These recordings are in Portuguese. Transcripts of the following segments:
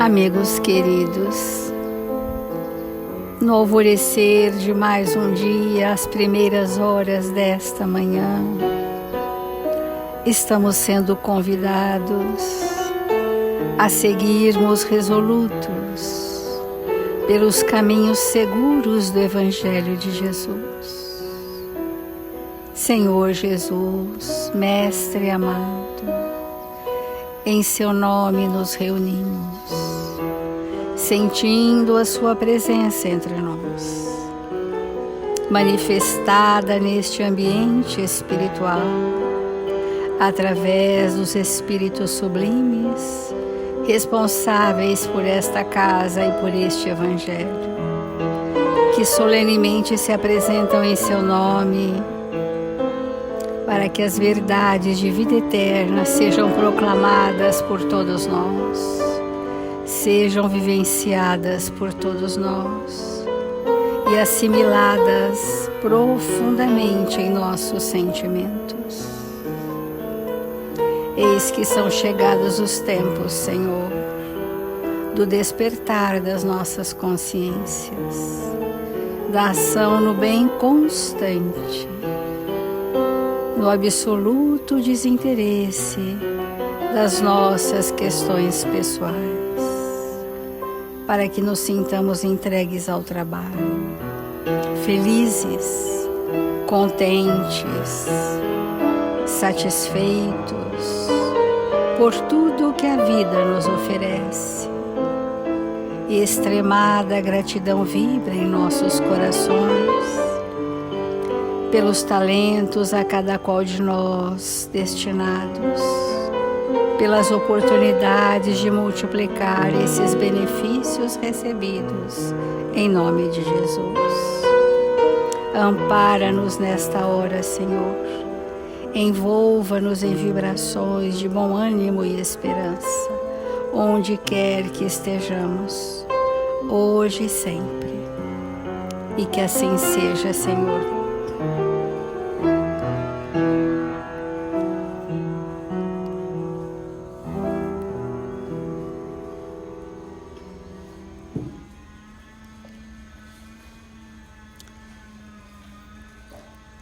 Amigos queridos, no alvorecer de mais um dia, às primeiras horas desta manhã, estamos sendo convidados a seguirmos resolutos pelos caminhos seguros do Evangelho de Jesus. Senhor Jesus, Mestre amado, em seu nome nos reunimos, sentindo a sua presença entre nós, manifestada neste ambiente espiritual, através dos Espíritos sublimes, responsáveis por esta casa e por este Evangelho, que solenemente se apresentam em seu nome, para que as verdades de vida eterna sejam proclamadas por todos nós, sejam vivenciadas por todos nós e assimiladas profundamente em nossos sentimentos. Eis que são chegados os tempos, Senhor, do despertar das nossas consciências, da ação no bem constante, no absoluto desinteresse das nossas questões pessoais, para que nos sintamos entregues ao trabalho, felizes, contentes, satisfeitos por tudo que a vida nos oferece. E extremada gratidão vibra em nossos corações pelos talentos a cada qual de nós destinados, pelas oportunidades de multiplicar esses benefícios recebidos em nome de Jesus. Ampara-nos nesta hora, Senhor. Envolva-nos em vibrações de bom ânimo e esperança, onde quer que estejamos, hoje e sempre. E que assim seja, Senhor.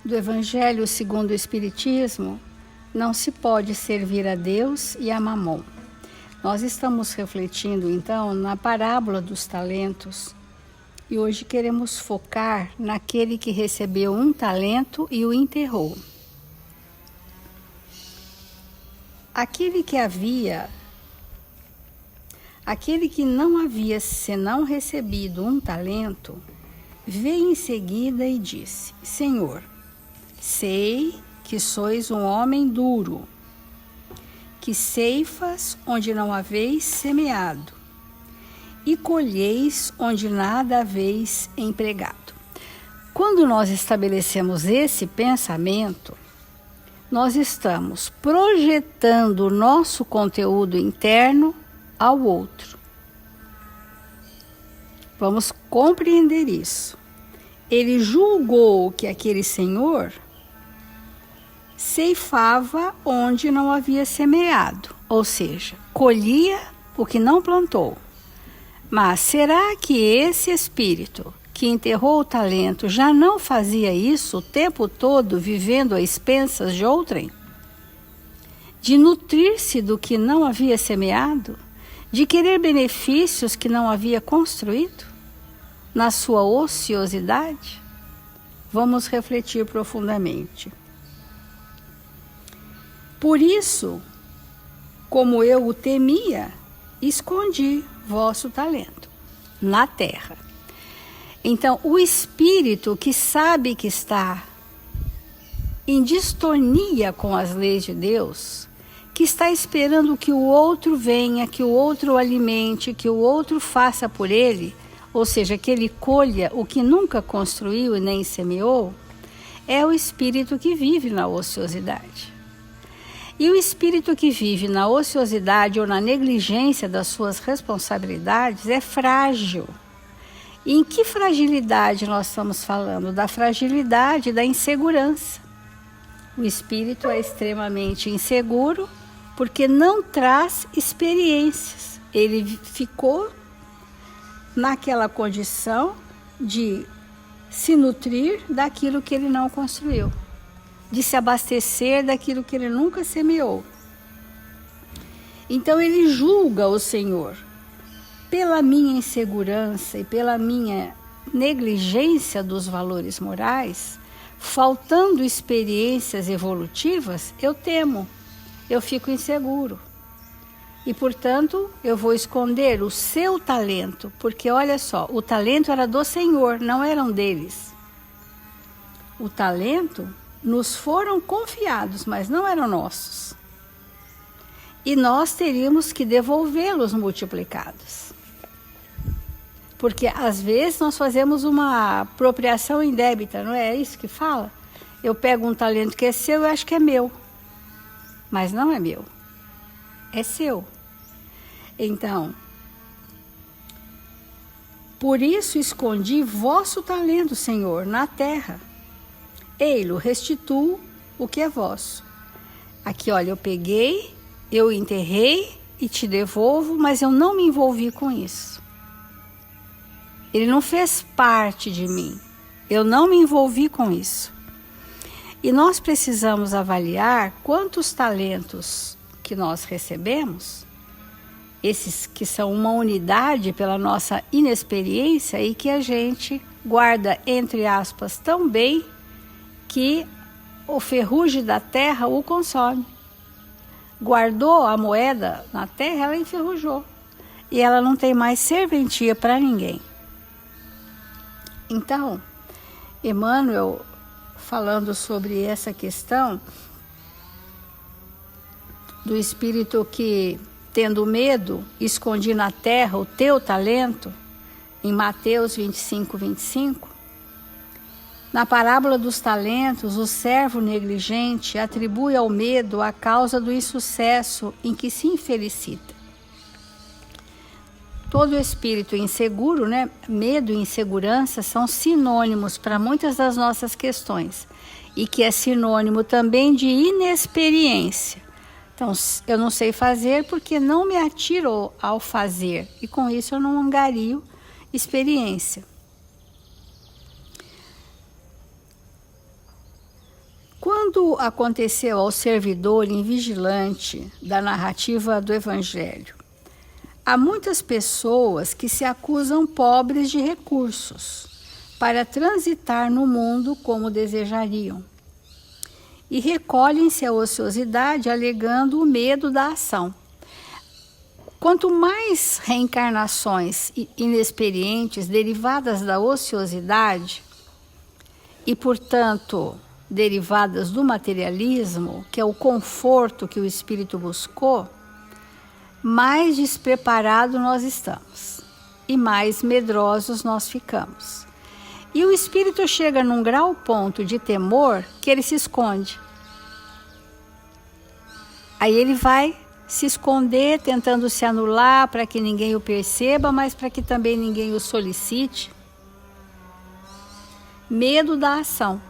Do Evangelho segundo o Espiritismo, não se pode servir a Deus e a Mamon. Nós estamos refletindo, então, na parábola dos talentos e hoje queremos focar naquele que recebeu um talento e o enterrou. Aquele que não havia senão recebido um talento, veio em seguida e disse: Senhor, sei que sois um homem duro, que ceifas onde não haveis semeado, e colheis onde nada haveis empregado. Quando nós estabelecemos esse pensamento, nós estamos projetando o nosso conteúdo interno ao outro. Vamos compreender isso. Ele julgou que aquele senhor ceifava onde não havia semeado, ou seja, colhia o que não plantou. Mas será que esse espírito que enterrou o talento já não fazia isso o tempo todo, vivendo a expensas de outrem? De nutrir-se do que não havia semeado? De querer benefícios que não havia construído? Na sua ociosidade? Vamos refletir profundamente. Por isso, como eu o temia, escondi vosso talento na terra. Então, o espírito que sabe que está em distonia com as leis de Deus, que está esperando que o outro venha, que o outro o alimente, que o outro faça por ele, ou seja, que ele colha o que nunca construiu e nem semeou, é o espírito que vive na ociosidade. E o espírito que vive na ociosidade ou na negligência das suas responsabilidades é frágil. E em que fragilidade nós estamos falando? Da fragilidade da insegurança. O espírito é extremamente inseguro porque não traz experiências, ele ficou naquela condição de se nutrir daquilo que ele não construiu, de se abastecer daquilo que ele nunca semeou. Então ele julga o Senhor pela minha insegurança e pela minha negligência dos valores morais, faltando experiências evolutivas, eu temo, eu fico inseguro. E, portanto, eu vou esconder o seu talento, porque, olha só, o talento era do Senhor, não eram deles. O talento nos foram confiados, mas não eram nossos. E nós teríamos que devolvê-los multiplicados. Porque, às vezes, nós fazemos uma apropriação indébita, não é isso que fala? Eu pego um talento que é seu e acho que é meu. Mas não é meu. É seu. Então, por isso escondi vosso talento, Senhor, na terra. Ei-lo, restituo o que é vosso. Aqui, olha, eu peguei, eu enterrei e te devolvo, mas eu não me envolvi com isso. Ele não fez parte de mim. Eu não me envolvi com isso. E nós precisamos avaliar quantos talentos que nós recebemos, esses que são uma unidade pela nossa inexperiência e que a gente guarda, entre aspas, tão bem que o ferrugem da terra o consome. Guardou a moeda na terra, ela enferrujou. E ela não tem mais serventia para ninguém. Então, Emmanuel, falando sobre essa questão do espírito que, tendo medo, escondi na terra o teu talento, em Mateus 25, 25, na parábola dos talentos, o servo negligente atribui ao medo a causa do insucesso em que se infelicita. Todo espírito inseguro, né? Medo e insegurança são sinônimos para muitas das nossas questões, e que é sinônimo também de inexperiência. Então, eu não sei fazer porque não me atiro ao fazer, e com isso eu não angario experiência. Quando aconteceu ao servidor invigilante da narrativa do Evangelho, há muitas pessoas que se acusam pobres de recursos para transitar no mundo como desejariam e recolhem-se à ociosidade alegando o medo da ação. Quanto mais reencarnações inexperientes derivadas da ociosidade e, portanto, derivadas do materialismo, que é o conforto que o espírito buscou, mais despreparados nós estamos e mais medrosos nós ficamos. E o espírito chega num grau ponto de temor que ele se esconde. Aí ele vai se esconder, tentando se anular para que ninguém o perceba, mas para que também ninguém o solicite. Medo da ação.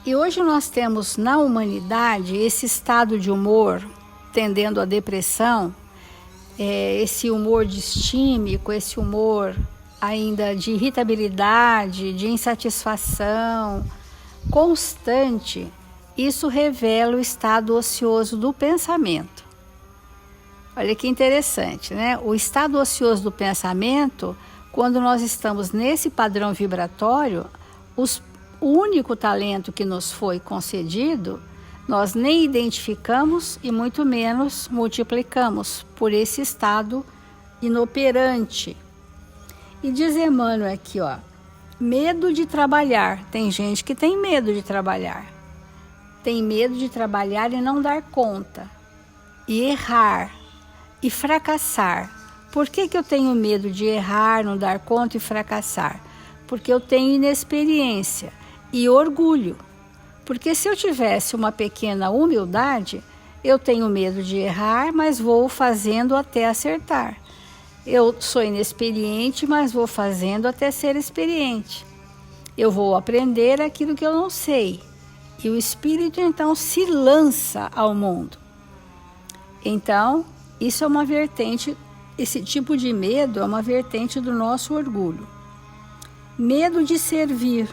E hoje nós temos na humanidade esse estado de humor tendendo à depressão, esse humor distímico, esse humor ainda de irritabilidade, de insatisfação constante. Isso revela o estado ocioso do pensamento. Olha que interessante, né? O estado ocioso do pensamento, quando nós estamos nesse padrão vibratório, o único talento que nos foi concedido, nós nem identificamos e muito menos multiplicamos por esse estado inoperante. E diz Emmanuel aqui, ó, medo de trabalhar. Tem gente que tem medo de trabalhar. Tem medo de trabalhar e não dar conta. E errar. E fracassar. Por que eu tenho medo de errar, não dar conta e fracassar? Porque eu tenho inexperiência e orgulho. Porque se eu tivesse uma pequena humildade, eu tenho medo de errar, mas vou fazendo até acertar. Eu sou inexperiente, mas vou fazendo até ser experiente. Eu vou aprender aquilo que eu não sei. E o espírito, então, se lança ao mundo. Então, Isso é uma vertente, esse tipo de medo é uma vertente do nosso orgulho. Medo de servir.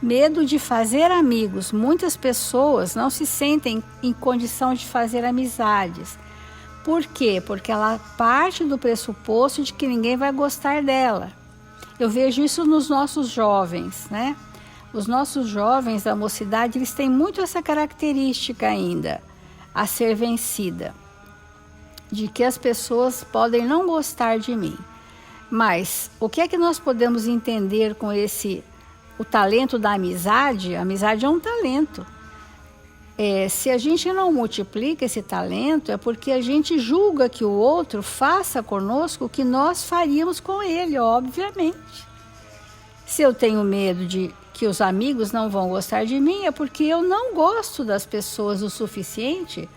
Medo de fazer amigos. Muitas pessoas não se sentem em condição de fazer amizades. Por quê? Porque ela parte do pressuposto de que ninguém vai gostar dela. Eu vejo isso nos nossos jovens, né? Os nossos jovens da mocidade, eles têm muito essa característica ainda a ser vencida, de que as pessoas podem não gostar de mim. Mas o que é que nós podemos entender com o talento da amizade? A amizade é um talento. Se a gente não multiplica esse talento, é porque a gente julga que o outro faça conosco o que nós faríamos com ele, obviamente. Se eu tenho medo de que os amigos não vão gostar de mim, é porque eu não gosto das pessoas o suficiente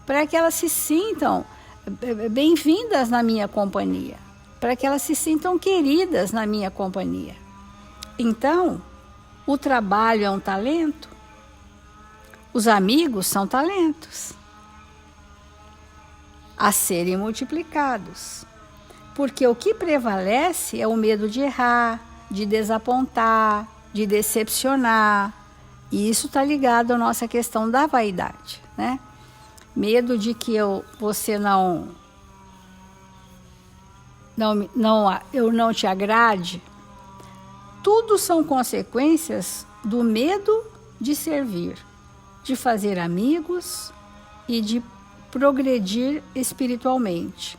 para que elas se sintam bem-vindas na minha companhia, para que elas se sintam queridas na minha companhia. Então, o trabalho é um talento, os amigos são talentos a serem multiplicados, porque o que prevalece é o medo de errar, de desapontar, de decepcionar, e isso está ligado à nossa questão da vaidade, né? Medo de que eu não te agrade. Tudo são consequências do medo de servir, de fazer amigos e de progredir espiritualmente.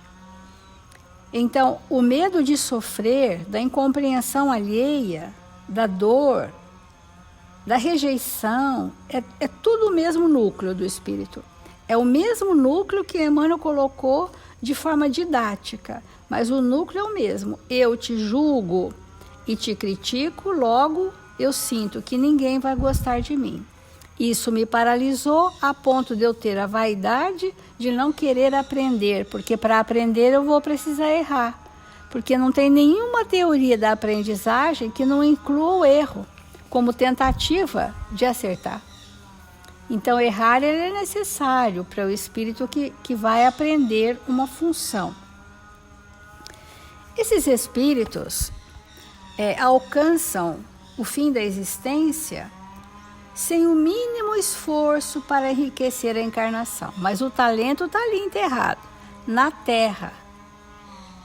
Então, o medo de sofrer, da incompreensão alheia, da dor, da rejeição, é tudo o mesmo núcleo do espírito. É o mesmo núcleo que Emmanuel colocou de forma didática, mas o núcleo é o mesmo. Eu te julgo e te critico, logo eu sinto que ninguém vai gostar de mim. Isso me paralisou a ponto de eu ter a vaidade de não querer aprender, porque para aprender eu vou precisar errar, porque não tem nenhuma teoria da aprendizagem que não inclua o erro como tentativa de acertar. Então, errar é necessário para o espírito que vai aprender uma função. Esses espíritos alcançam o fim da existência sem o mínimo esforço para enriquecer a encarnação. Mas o talento está ali enterrado, na Terra,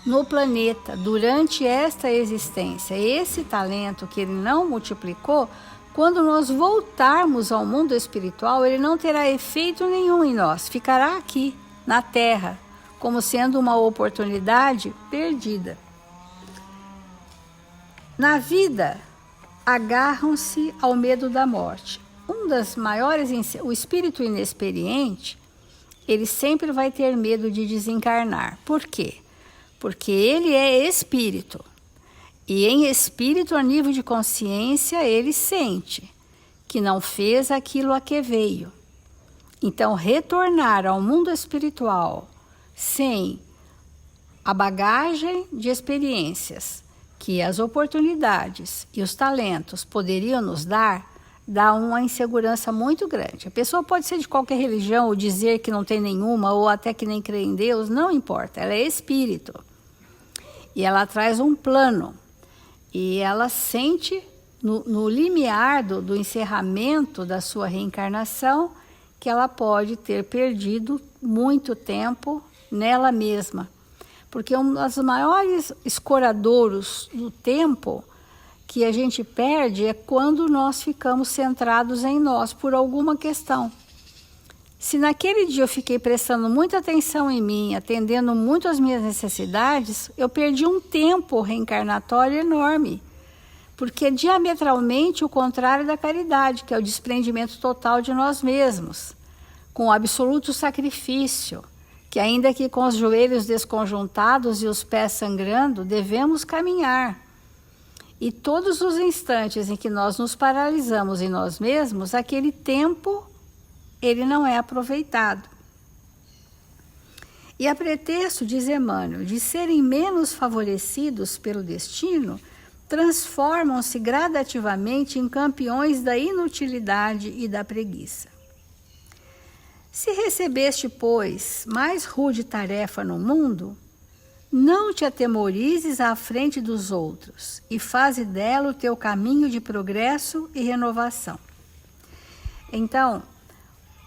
no planeta, durante esta existência. Esse talento que ele não multiplicou, quando nós voltarmos ao mundo espiritual, ele não terá efeito nenhum em nós, ficará aqui, na Terra, como sendo uma oportunidade perdida. Na vida, agarram-se ao medo da morte. Um das maiores, o espírito inexperiente, ele sempre vai ter medo de desencarnar. Por quê? Porque ele é espírito. E em espírito, a nível de consciência, ele sente que não fez aquilo a que veio. Então, retornar ao mundo espiritual sem a bagagem de experiências que as oportunidades e os talentos poderiam nos dar, dá uma insegurança muito grande. A pessoa pode ser de qualquer religião ou dizer que não tem nenhuma ou até que nem crê em Deus, não importa, ela é espírito. E ela traz um plano e ela sente no limiar do encerramento da sua reencarnação que ela pode ter perdido muito tempo nela mesma. Porque um dos maiores escoradouros do tempo que a gente perde é quando nós ficamos centrados em nós por alguma questão. Se naquele dia eu fiquei prestando muita atenção em mim, atendendo muito às minhas necessidades, eu perdi um tempo reencarnatório enorme. Porque é diametralmente o contrário da caridade, que é o desprendimento total de nós mesmos, com o absoluto sacrifício, que ainda que com os joelhos desconjuntados e os pés sangrando, devemos caminhar. E todos os instantes em que nós nos paralisamos em nós mesmos, aquele tempo, ele não é aproveitado. E a pretexto, diz Emmanuel, de serem menos favorecidos pelo destino, transformam-se gradativamente em campeões da inutilidade e da preguiça. Se recebeste, pois, mais rude tarefa no mundo, não te atemorizes à frente dos outros e faze dela o teu caminho de progresso e renovação. Então,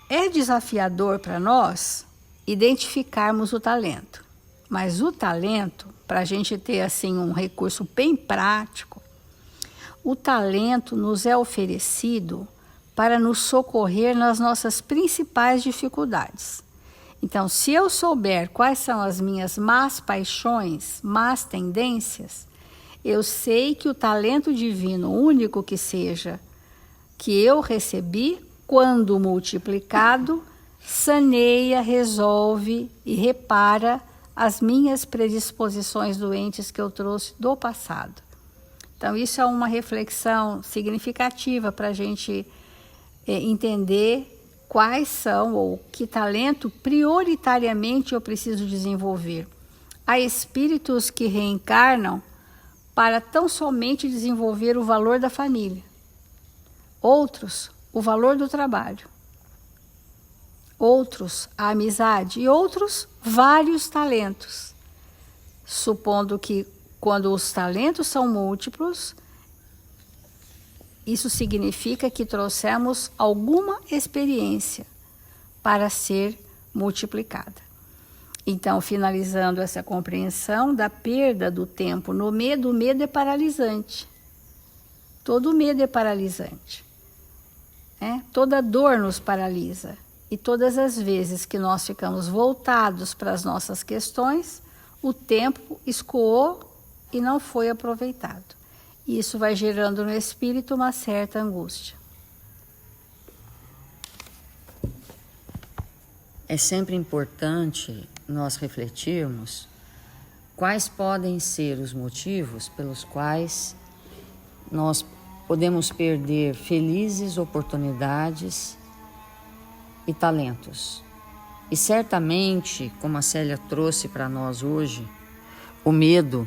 é desafiador para nós identificarmos o talento. Mas o talento, para a gente ter assim um recurso bem prático, o talento nos é oferecido para nos socorrer nas nossas principais dificuldades. Então, se eu souber quais são as minhas más paixões, más tendências, eu sei que o talento divino, único que seja, que eu recebi, quando multiplicado, saneia, resolve e repara as minhas predisposições doentes que eu trouxe do passado. Então, isso é uma reflexão significativa para a gente entender quais são ou que talento prioritariamente eu preciso desenvolver. Há espíritos que reencarnam para tão somente desenvolver o valor da família. Outros, o valor do trabalho. Outros, a amizade. E outros, vários talentos. Supondo que quando os talentos são múltiplos, isso significa que trouxemos alguma experiência para ser multiplicada. Então, finalizando essa compreensão da perda do tempo no medo, o medo é paralisante. Todo medo é paralisante. Toda dor nos paralisa. E todas as vezes que nós ficamos voltados para as nossas questões, o tempo escoou e não foi aproveitado. E isso vai gerando no espírito uma certa angústia. É sempre importante nós refletirmos quais podem ser os motivos pelos quais nós podemos perder felizes oportunidades e talentos. E certamente, como a Célia trouxe para nós hoje, o medo,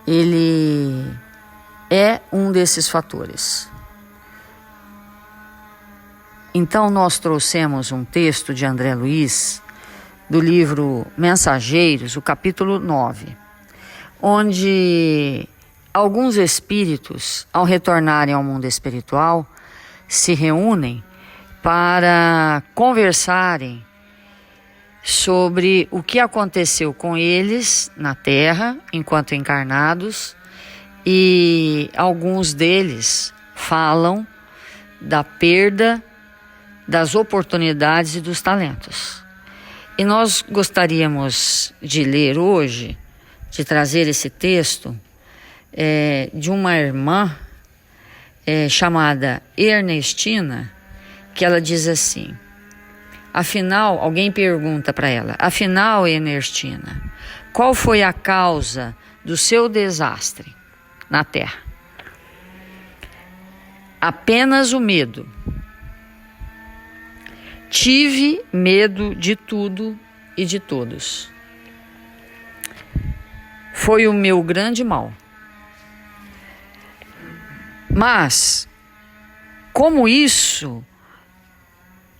ele é um desses fatores. Então nós trouxemos um texto de André Luiz, do livro Mensageiros, o capítulo 9, onde alguns espíritos, ao retornarem ao mundo espiritual, se reúnem para conversarem sobre o que aconteceu com eles na Terra, enquanto encarnados, e alguns deles falam da perda das oportunidades e dos talentos. E nós gostaríamos de ler hoje, de trazer esse texto de uma irmã chamada Ernestina, que ela diz assim: afinal, alguém pergunta para ela, afinal, Ernestina, qual foi a causa do seu desastre na Terra? Apenas o medo. Tive medo de tudo e de todos. Foi o meu grande mal. Mas, como isso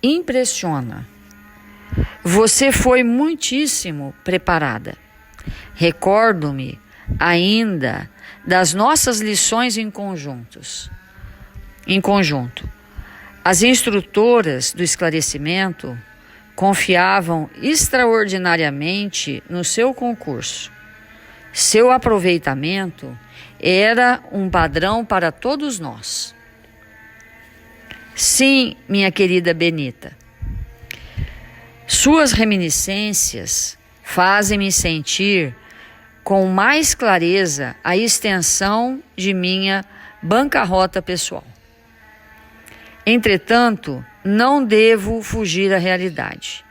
impressiona, você foi muitíssimo preparada. Recordo-me ainda das nossas lições em conjunto. As instrutoras do esclarecimento confiavam extraordinariamente no seu concurso. Seu aproveitamento era um padrão para todos nós. Sim, minha querida Benita, suas reminiscências fazem-me sentir com mais clareza a extensão de minha bancarrota pessoal. Entretanto, não devo fugir à realidade.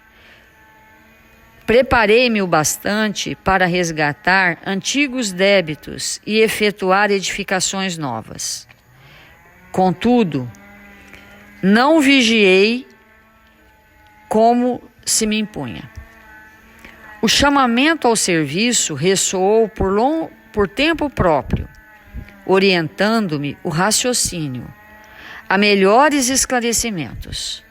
Preparei-me o bastante para resgatar antigos débitos e efetuar edificações novas. Contudo, não vigiei como se me impunha. O chamamento ao serviço ressoou por tempo próprio, orientando-me o raciocínio a melhores esclarecimentos.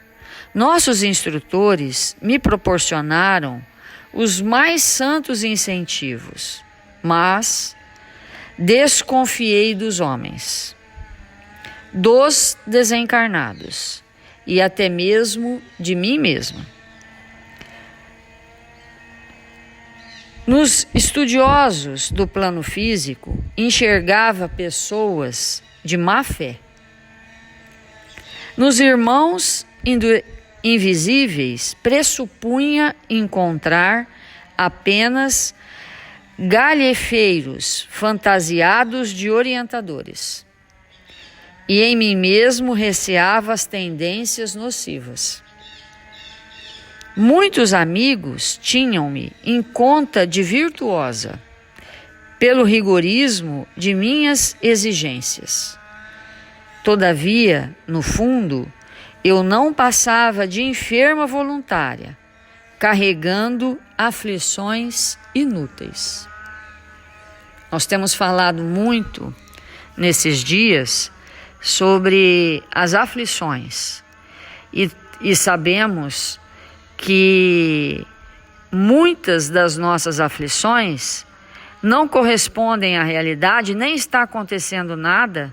Nossos instrutores me proporcionaram os mais santos incentivos, mas desconfiei dos homens, dos desencarnados e até mesmo de mim mesma. Nos estudiosos do plano físico, enxergava pessoas de má fé. Nos irmãos invisíveis, pressupunha encontrar apenas galhefeiros fantasiados de orientadores. E em mim mesmo receava as tendências nocivas. Muitos amigos tinham-me em conta de virtuosa, pelo rigorismo de minhas exigências. Todavia, no fundo, eu não passava de enferma voluntária, carregando aflições inúteis. Nós temos falado muito nesses dias sobre as aflições e sabemos que muitas das nossas aflições não correspondem à realidade, nem está acontecendo nada,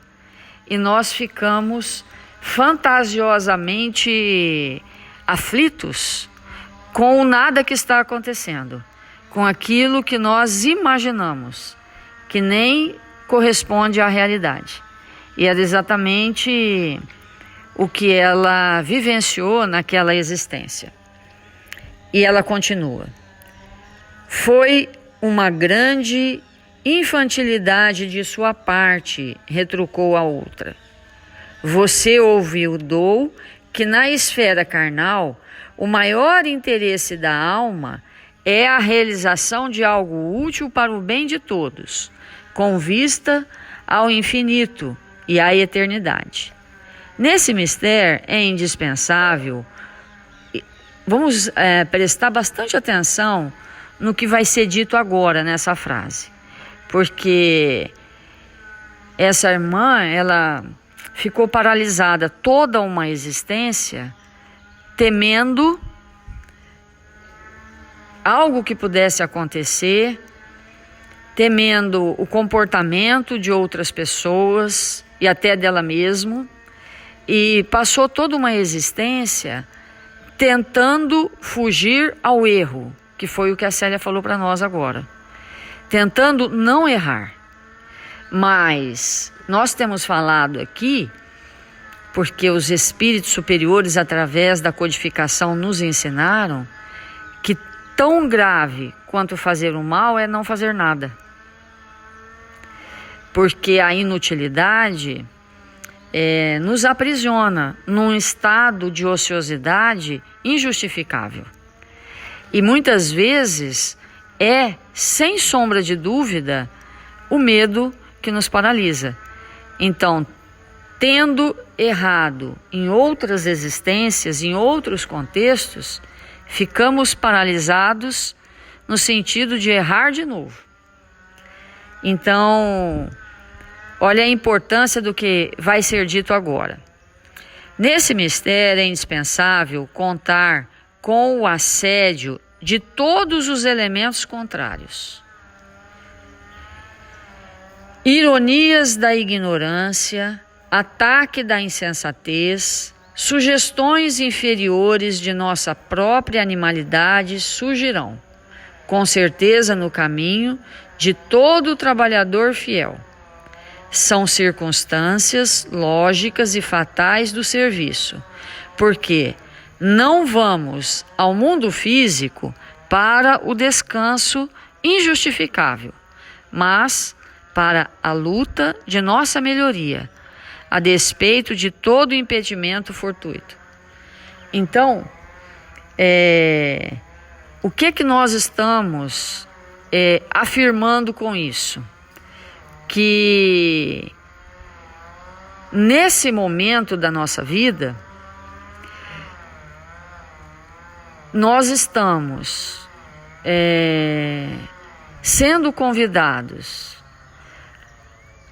e nós ficamos fantasiosamente aflitos com o nada que está acontecendo, com aquilo que nós imaginamos, que nem corresponde à realidade. E é exatamente o que ela vivenciou naquela existência. E ela continua. Foi uma grande infantilidade de sua parte, retrucou a outra. Você ouviu que na esfera carnal o maior interesse da alma é a realização de algo útil para o bem de todos, com vista ao infinito e à eternidade. Nesse mistério é indispensável, vamos prestar bastante atenção no que vai ser dito agora nessa frase, porque essa irmã, ela ficou paralisada toda uma existência, temendo algo que pudesse acontecer, temendo o comportamento de outras pessoas e até dela mesma, e passou toda uma existência tentando fugir ao erro, que foi o que a Célia falou para nós agora, tentando não errar. Mas nós temos falado aqui, porque os espíritos superiores, através da codificação, nos ensinaram que tão grave quanto fazer o mal é não fazer nada. Porque a inutilidade nos aprisiona num estado de ociosidade injustificável. E muitas vezes é, sem sombra de dúvida, o medo que nos paralisa. Então, tendo errado em outras existências, em outros contextos, ficamos paralisados no sentido de errar de novo. Então, olha a importância do que vai ser dito agora. Nesse mistério é indispensável contar com o assédio de todos os elementos contrários. Ironias da ignorância, ataque da insensatez, sugestões inferiores de nossa própria animalidade surgirão, com certeza no caminho de todo trabalhador fiel. São circunstâncias lógicas e fatais do serviço, porque não vamos ao mundo físico para o descanso injustificável, mas para a luta de nossa melhoria, a despeito de todo impedimento fortuito. Então, o que nós estamos afirmando com isso? Que nesse momento da nossa vida, nós estamos sendo convidados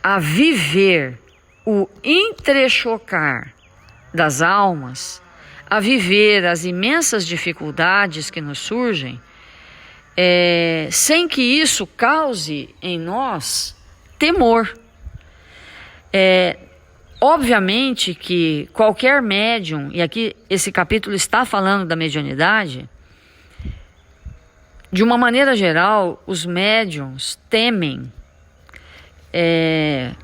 a viver o entrechocar das almas a viver as imensas dificuldades que nos surgem, sem que isso cause em nós temor. Obviamente que qualquer médium, e aqui esse capítulo está falando da mediunidade, de uma maneira geral, os médiuns temem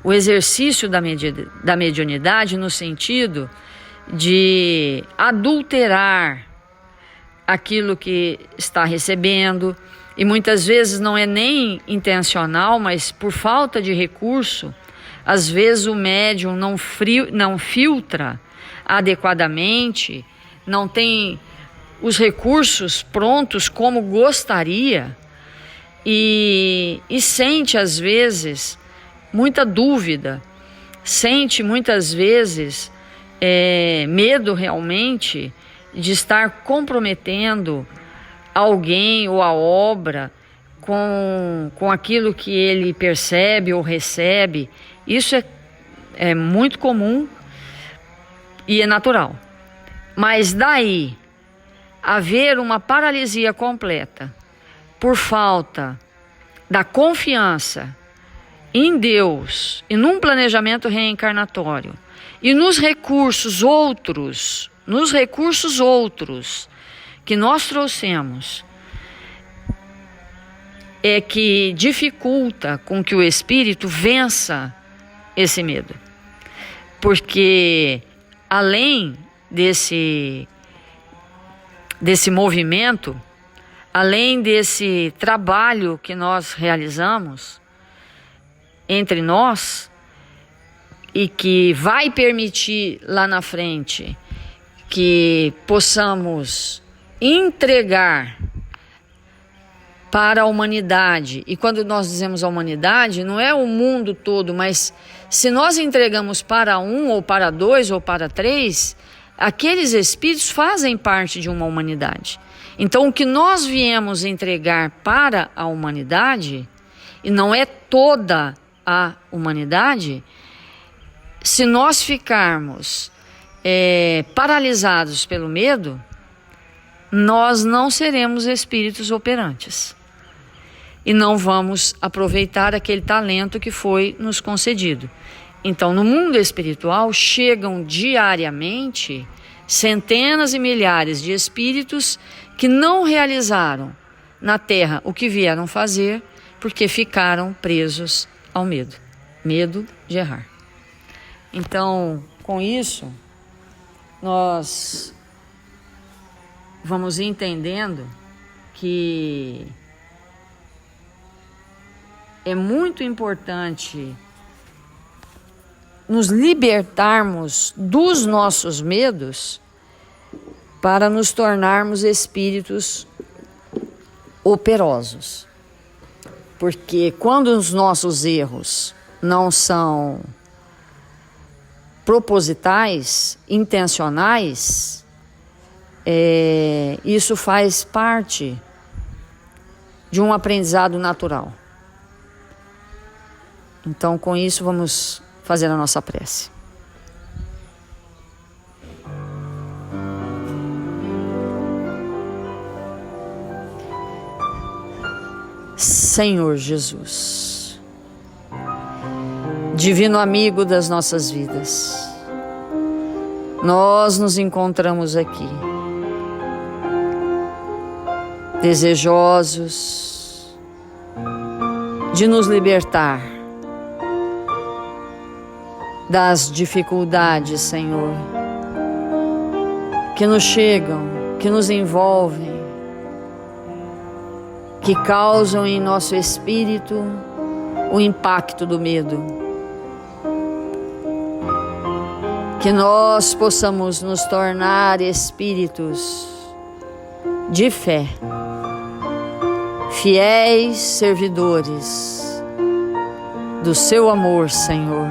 o exercício da mediunidade no sentido de adulterar aquilo que está recebendo, e muitas vezes não é nem intencional, mas por falta de recurso, às vezes o médium não filtra adequadamente, não tem os recursos prontos como gostaria, e sente às vezes muita dúvida, sente muitas vezes medo realmente de estar comprometendo alguém ou a obra com aquilo que ele percebe ou recebe. Isso é muito comum e é natural. Mas daí haver uma paralisia completa por falta da confiança em Deus e num planejamento reencarnatório e nos recursos outros que nós trouxemos, é que dificulta com que o espírito vença esse medo. Porque além desse movimento, além desse trabalho que nós realizamos entre nós, e que vai permitir lá na frente que possamos entregar para a humanidade, e quando nós dizemos a humanidade, não é o mundo todo, mas se nós entregamos para 1 ou para 2 ou para 3, aqueles espíritos fazem parte de uma humanidade. Então o que nós viemos entregar para a humanidade, e não é toda a humanidade, se nós ficarmos paralisados pelo medo, nós não seremos espíritos operantes e não vamos aproveitar aquele talento que foi nos concedido. Então, no mundo espiritual, chegam diariamente centenas e milhares de espíritos que não realizaram na Terra o que vieram fazer porque ficaram presos ao medo de errar. Então, com isso, nós vamos entendendo que é muito importante nos libertarmos dos nossos medos para nos tornarmos espíritos operosos. Porque quando os nossos erros não são propositais, intencionais, isso faz parte de um aprendizado natural. Então, com isso, vamos fazer a nossa prece. Senhor Jesus, divino amigo das nossas vidas, nós nos encontramos aqui, desejosos de nos libertar das dificuldades, Senhor, que nos chegam, que nos envolvem, que causam em nosso espírito o impacto do medo. Que nós possamos nos tornar espíritos de fé, fiéis servidores do seu amor, Senhor.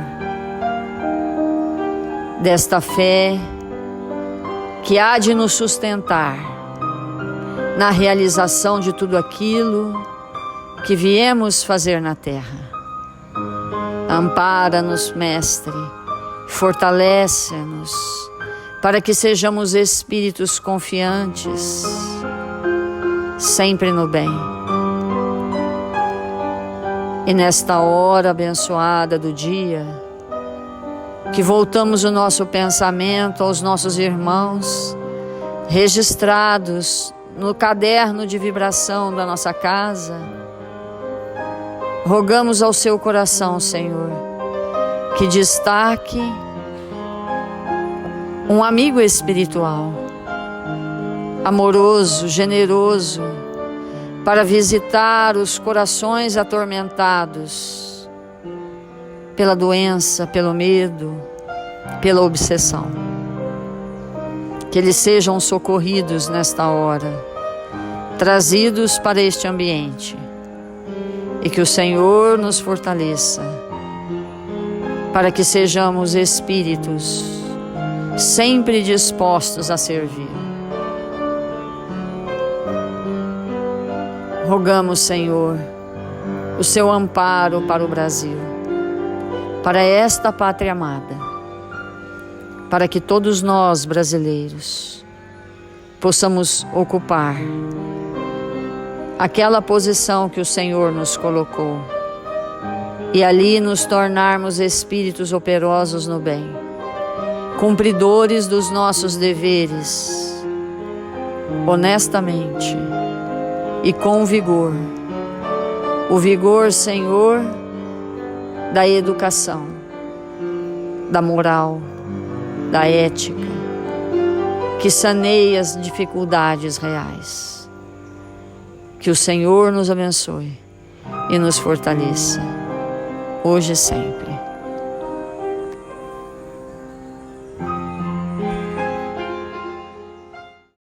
Desta fé que há de nos sustentar na realização de tudo aquilo que viemos fazer na terra. Ampara-nos, Mestre, fortalece-nos, para que sejamos espíritos confiantes, sempre no bem. E nesta hora abençoada do dia, que voltamos o nosso pensamento aos nossos irmãos, registrados no caderno de vibração da nossa casa, rogamos ao seu coração, Senhor, que destaque um amigo espiritual, amoroso, generoso, para visitar os corações atormentados pela doença, pelo medo, pela obsessão. Que eles sejam socorridos nesta hora, trazidos para este ambiente, e que o Senhor nos fortaleça, para que sejamos espíritos sempre dispostos a servir. Rogamos, Senhor, o seu amparo para o Brasil, para esta pátria amada, para que todos nós, brasileiros, possamos ocupar aquela posição que o Senhor nos colocou e ali nos tornarmos espíritos operosos no bem, cumpridores dos nossos deveres, honestamente e com vigor. O vigor, Senhor, da educação, da moral, da ética, que saneia as dificuldades reais. Que o Senhor nos abençoe e nos fortaleça, hoje e sempre.